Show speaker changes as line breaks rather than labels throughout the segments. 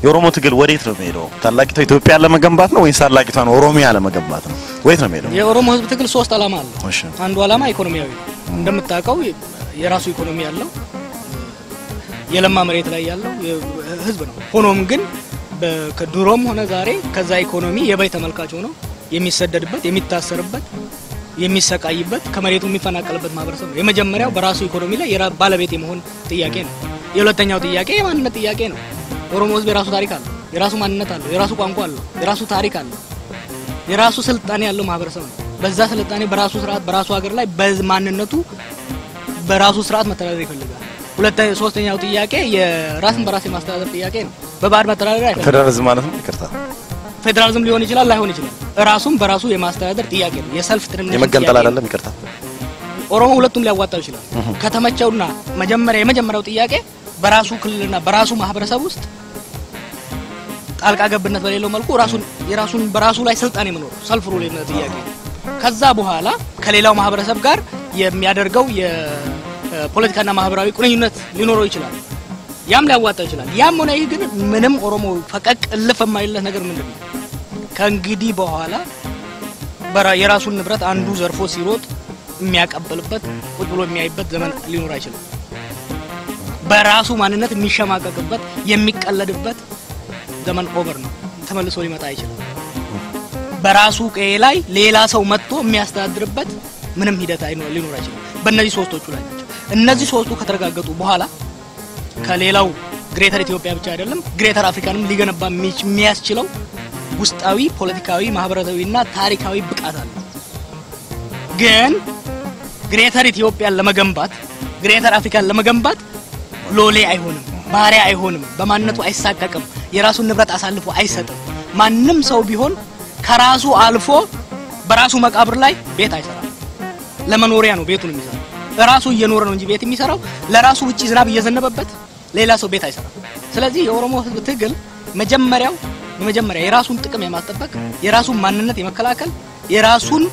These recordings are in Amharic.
የኦሮሞ ትግል ወዴት ነው የሚሄደው? ታላቂቷ ኢትዮጵያ ለመገንባት ነው ወይስ ታላቂቷን ኦሮሚያ ለመገንባት ነው? ወዴት ነው የሚሄደው?
የኦሮሞ ህዝብ ትግል ሶስት ዓላማ አለው። አንዱ ዓላማ ኢኮኖሚያዊ እንደምታውቀው የራሱ ኢኮኖሚ ያለው የለማ መሬት ላይ ያለው ህዝብ ነው። ሆኖም ግን ከድሮም ሆነ ዛሬ ከዛ ኢኮኖሚ የበይ ተመልካች ሆኖ የሚሰደድበት የሚታሰርበት የሚሰቃይበት ከመሬቱ የሚፈናቀልበት ማህበረሰብ ነው። የመጀመሪያው በራሱ ኢኮኖሚ ላይ ባለቤት የመሆን ጥያቄ ነው። የሁለተኛው ጥያቄ የማንነት ጥያቄ ነው። ኦሮሞ ህዝብ የራሱ ታሪክ አለው፣ የራሱ ማንነት አለው፣ የራሱ ቋንቋ አለው፣ የራሱ ታሪክ አለው፣ የራሱ ስልጣኔ ያለው ማህበረሰብ ነው። በዛ ስልጣኔ በራሱ ስርዓት በራሱ ሀገር ላይ በማንነቱ በራሱ ስርዓት መተዳደር ይፈልጋል። ሶስተኛው ጥያቄ የራስን በራስ የማስተዳደር ጥያቄ ነው። በባህር መተዳደር አይፈልግም።
ፌደራሊዝም ማለት ነው። ይቅርታ
ፌደራሊዝም ሊሆን ይችላል ላይሆን ይችላል። ራሱን በራሱ የማስተዳደር ጥያቄ ነው። የሰልፍ ትርምስ
የመገንጠል አይደለም። ይቅርታ
ኦሮሞ ሁለቱም ሊያዋጣው ይችላል። ከተመቸውና የመጀመሪያው ጥያቄ በራሱ ክልልና በራሱ ማህበረሰብ ውስጥ ጣልቃ ገብነት በሌለው መልኩ የራሱን በራሱ ላይ ስልጣን የመኖር ሰልፍ ሩል የነ ጥያቄ ከዛ በኋላ ከሌላው ማህበረሰብ ጋር የሚያደርገው የፖለቲካና ማህበራዊ ቁርኝነት ሊኖረው ይችላል። ያም ሊያዋጣው ይችላል። ያም ሆነ ይህ ግን ምንም ኦሮሞ ፈቀቅ እልፍ የማይለት ነገር ምንድነው? ከእንግዲህ በኋላ የራሱን ንብረት አንዱ ዘርፎ ሲሮጥ የሚያቀበልበት ቁጭ ብሎ የሚያይበት ዘመን ሊኖር አይችልም። በራሱ ማንነት የሚሸማቀቅበት የሚቀለድበት ዘመን ኦቨር ነው። ተመልሶ ሊመጣ አይችልም። በራሱ ቀዬ ላይ ሌላ ሰው መጥቶ የሚያስተዳድርበት ምንም ሂደት ሊኖር አይችልም። በእነዚህ ሶስቶቹ ላይ ናቸው። እነዚህ ሶስቱ ከተረጋገጡ በኋላ ከሌላው ግሬተር ኢትዮጵያ ብቻ አይደለም ግሬተር አፍሪካንም ሊገነባ የሚያስችለው ውስጣዊ ፖለቲካዊ ማህበራዊና ታሪካዊ ብቃት አለ። ግን ግሬተር ኢትዮጵያን ለመገንባት ግሬተር አፍሪካን ለመገንባት ሎሌ አይሆንም፣ ባሪያ አይሆንም፣ በማንነቱ አይሳቀቅም፣ የራሱን ንብረት አሳልፎ አይሰጥም። ማንንም ሰው ቢሆን ከራሱ አልፎ በራሱ መቃብር ላይ ቤት አይሰራም። ለመኖሪያ ነው ቤቱን የሚሰራው። ራሱ እየኖረ ነው እንጂ ቤት የሚሰራው ለራሱ ውጪ ዝናብ እየዘነበበት ሌላ ሰው ቤት አይሰራም። ስለዚህ የኦሮሞ ህዝብ ትግል መጀመሪያ የራሱን ጥቅም የማስጠበቅ የራሱን ማንነት የመከላከል የራሱን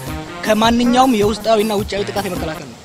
ከማንኛውም የውስጣዊና ውጫዊ ጥቃት የመከላከል ነው።